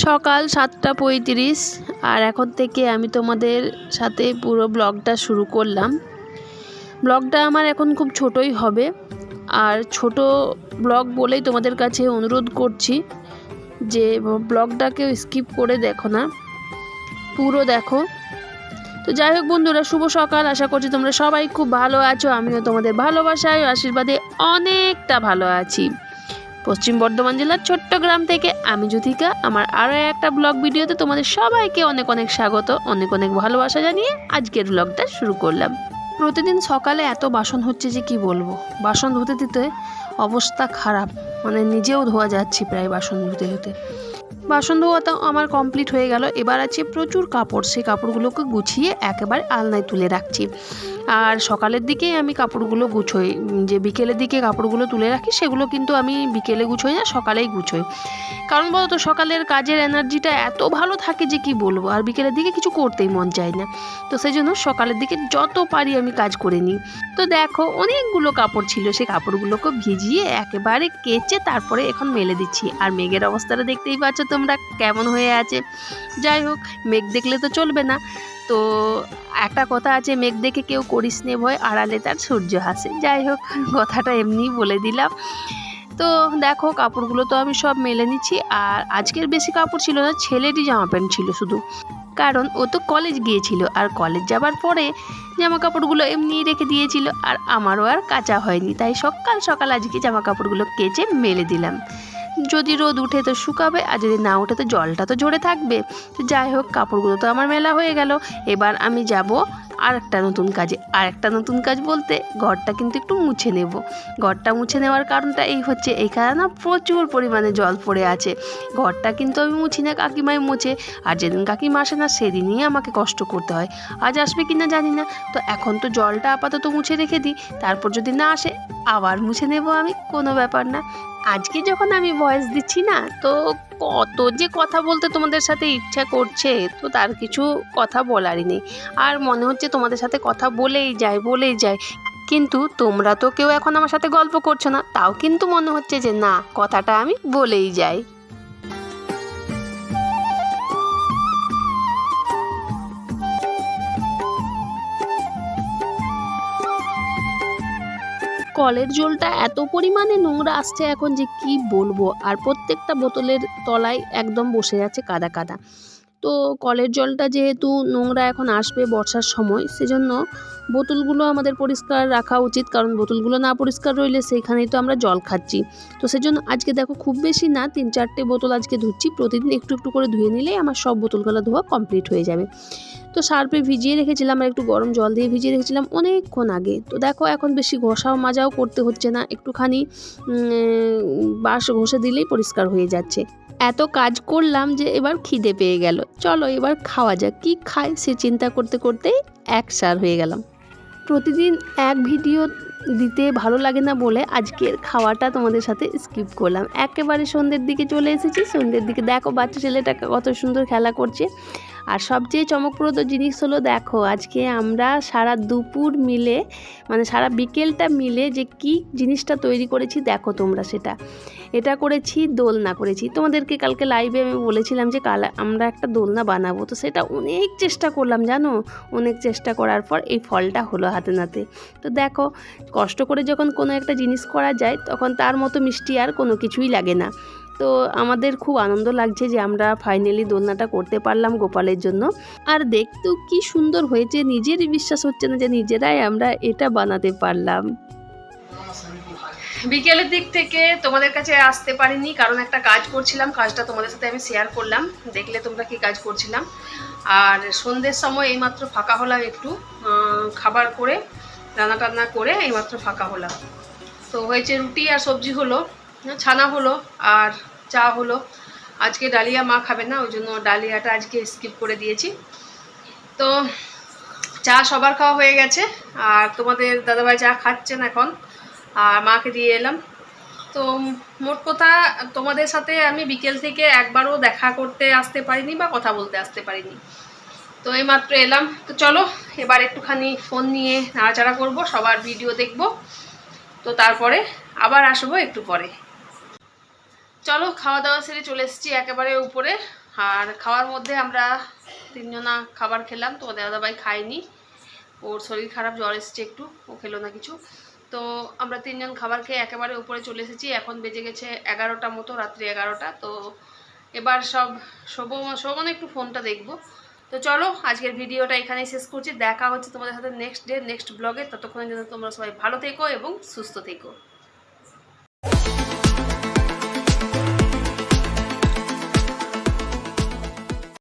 সকাল 7:35 আর এখন থেকে আমি তোমাদের সাথে পুরো ব্লগটা শুরু করলাম। ব্লগটা আমার এখন খুব ছোটই হবে, আর ছোট ব্লগ বলেই তোমাদের কাছে অনুরোধ করছি যে ব্লগটাকে স্কিপ করে দেখো না, পুরো দেখো। তো যাই হোক বন্ধুরা, শুভ সকাল। আশা করছি তোমরা সবাই খুব ভালো আছো। আমিও তোমাদের ভালোবাসায় ও আশীর্বাদে অনেকটা ভালো আছি। পশ্চিম বর্ধমান জেলার ছোট্ট গ্রাম থেকে আমি জ্যোতিকা, আমার আরও একটা ব্লগ ভিডিওতে তোমাদের সবাইকে অনেক অনেক স্বাগত, অনেক অনেক ভালোবাসা জানিয়ে আজকের ব্লগটা শুরু করলাম। প্রতিদিন সকালে এত বাসন হচ্ছে যে কি বলবো, বাসন ধুতে দিতে অবস্থা খারাপ, মানে নিজেও ধোয়া যাচ্ছে প্রায় বাসন ধুতে ধুতে। বাসন ধোয়া তো আমার কমপ্লিট হয়ে গেল। এবার আছে প্রচুর কাপড়, সেই কাপড়গুলোকে গুছিয়ে একেবারে আলনায় তুলে রাখছি। আর সকালের দিকেই আমি কাপড়গুলো গুছোই, যে বিকেলের দিকে কাপড়গুলো তুলে রাখি সেগুলো কিন্তু আমি বিকেলে গুছোই না, সকালেই গুছোই। কারণ বলো তো, সকালের কাজের এনার্জিটা এত ভালো থাকে যে কি বলবো, আর বিকেলের দিকে কিছু করতেই মন চায় না। তো সেই জন্য সকালের দিকে যত পারি আমি কাজ করে নিই। তো দেখো, অনেকগুলো কাপড় ছিল, সেই কাপড়গুলোকে ভিজিয়ে একেবারে কেচে তারপরে এখন মেলে দিচ্ছি। আর মেঘের অবস্থাটা দেখতেই পাচ্ছ তোমরা কেমন হয়ে আছে। যাই হোক, মেঘ দেখলে তো চলবে না। তো একটা কথা আছে, মেঘ দেখে কেউ করিস নে ভয়, আড়ালে তার সূর্য হাসে। যাই হোক, কথাটা এমনিই বলে দিলাম। তো দেখো, কাপড়গুলো তো আমি সব মেলে নিচ্ছি। আর আজকের বেশি কাপড় ছিল না, ছেলেরই জামা প্যান্ট ছিল শুধু, কারণ ও তো কলেজ গিয়েছিল। আর কলেজ যাবার পরে জামা কাপড়গুলো এমনিই রেখে দিয়েছিল, আর আমারও আর কাচা হয়নি। তাই সকাল সকাল আজকে জামা কাপড়গুলো কেচে মেলে দিলাম। যদি রোদ উঠে তো শুকাবে, আর যদি না উঠে তো জলটা তো ঝরে থাকবে। তো যাই হোক, কাপড়গুলো তো আমার মেলা হয়ে গেল। এবার আমি যাব আর একটা নতুন কাজে। আর একটা নতুন কাজ বলতে, ঘরটা কিন্তু একটু মুছে নেব। ঘরটা মুছে নেওয়ার কারণটা এই হচ্ছে, এইখানে না প্রচুর পরিমাণে জল পড়ে আছে। ঘরটা কিন্তু আমি মুছি না, কাকিমাই মোছে। আর যেদিন কাকিমা আসে না সেদিনই আমাকে কষ্ট করতে হয়। আজ আসবে কিনা জানি না। তো এখন তো জলটা আপাতত মুছে রেখে দিই, তারপর যদি না আসে আবার মুছে নেব আমি, কোনো ব্যাপার না। আজকে যখন আমি ভয়েস দিচ্ছি না, তো কত যে কথা বলতে তোমাদের সাথে ইচ্ছা করছে, তো তার কিছু কথা বলারই নেই। আর মনে হচ্ছে তোমাদের সাথে কথা বলেই যায়। কিন্তু তোমরা তো কেউ এখন আমার সাথে গল্প করছো না, তাও কিন্তু মনে হচ্ছে যে না, কথাটা আমি বলেই যাই। কলের জলটা এত পরিমাণে নোংরা আসছে এখন যে কি বলবো। আর প্রত্যেকটা বোতলের তলায় একদম বসে আছে কাদা কাদা। তো কলের জলটা যেহেতু নোংরা এখন আসবে বর্ষার সময়, সেজন্য বোতলগুলো আমাদের পরিষ্কার রাখা উচিত। কারণ বোতলগুলো না পরিষ্কার রইলে সেইখানেই তো আমরা জল খাচ্ছি। তো সেজন্য আজকে দেখো, খুব বেশি না, 3-4টে বোতল আজকে ধুচ্ছি। প্রতিদিন একটু একটু করে ধুয়ে নিলেই আমার সব বোতলগুলো ধোয়া কমপ্লিট হয়ে যাবে। তো সার্ফে ভিজিয়ে রেখেছিলাম, আর একটু গরম জল দিয়ে ভিজিয়ে রেখেছিলাম অনেকক্ষণ আগে। তো দেখো, এখন বেশি ঘষাও মাজাও করতে হচ্ছে না, একটুখানি বাঁশ ঘষে দিলেই পরিষ্কার হয়ে যাচ্ছে। এত কাজ করলাম যে এবার খিদে পেয়ে গেল। চলো এবার খাওয়া যাক, কি খাই সে চিন্তা করতে করতেই একসার হয়ে গেলাম। প্রতিদিন এক ভিডিও দিতে ভালো লাগে না বলে আজকের খাওয়াটা তোমাদের সাথে স্কিপ করলাম। একেবারে সন্ধ্যের দিকে চলে এসেছি। সন্ধ্যের দিকে দেখো, বাচ্চা ছেলেটা কত সুন্দর খেলা করছে। আর সবচেয়ে চমকপ্রদ জিনিস হলো, দেখো আজকে আমরা সারা দুপুর মিলে, মানে সারা বিকেলটা মিলে যে কি জিনিসটা তৈরি করেছি দেখো তোমরা সেটা। এটা করেছি, দোলনা করেছি। তোমাদেরকে কালকে লাইভে আমি বলেছিলাম যে কাল আমরা একটা দোলনা বানাবো। তো সেটা অনেক চেষ্টা করলাম জানো, অনেক চেষ্টা করার পর এই ফলটা হলো হাতে নাতে। তো দেখো, কষ্ট করে যখন কোনো একটা জিনিস করা যায়, তখন তার মতো মিষ্টি আর কোনো কিছুই লাগে না। তো আমাদের খুব আনন্দ লাগছে যে আমরা ফাইনালি দোলনাটা করতে পারলাম গোপালের জন্য। আর দেখতেও কি সুন্দর হয়েছে, নিজেরই বিশ্বাস হচ্ছে না যে নিজেরাই আমরা এটা বানাতে পারলাম। বিকেলের দিক থেকে তোমাদের কাছে আসতে পারিনি, কারণ একটা কাজ করছিলাম। কাজটা তোমাদের সাথে আমি শেয়ার করলাম, দেখলে তোমরা কি কাজ করছিলাম। আর সন্ধ্যের সময় এইমাত্র ফাঁকা হলাম, একটু খাবার করে রান্না টান্না করে এইমাত্র ফাঁকা হলাম। তো হয়েছে রুটি আর সবজি হলো, ছানা হলো আর চা হলো। আজকে ডালিয়া মা খাবে না, ওই জন্য ডালিয়াটা আজকে স্কিপ করে দিয়েছি। তো চা সবার খাওয়া হয়ে গেছে, আর তোমাদের দাদাভাই চা খাচ্ছেন এখন, আর মাকে দিয়ে এলাম। তো মোট কথা, তোমাদের সাথে আমি বিকেল থেকে একবারও দেখা করতে আসতে পারিনি বা কথা বলতে আসতে পারিনি। তো এইমাত্র এলাম। তো চলো এবার একটুখানি ফোন নিয়ে নাড়াচাড়া করবো, সবার ভিডিও দেখবো, তো তারপরে আবার আসবো একটু পরে। চলো খাওয়া দাওয়া সেরে চলে এসেছি একেবারে উপরে। আর খাওয়ার মধ্যে আমরা 3 জনা খাবার খেলাম। তো দাদাভাই খায়নি, ওর শরীর খারাপ, জ্বর এসছে একটু, ও খেলো না কিছু। তো আমরা 3 জন খাবার খেয়ে একেবারে উপরে চলে এসেছি। এখন বেজে গেছে 11টা মতো, রাত্রি 11টা। তো এবার সব শোবো না, একটু ফোনটা দেখবো। তো চলো আজকের ভিডিওটা এখানেই শেষ করছি। দেখা হচ্ছে তোমাদের সাথে নেক্সট ব্লগে। ততক্ষণের জন্য তোমরা সবাই ভালো থেকো এবং সুস্থ থেকো।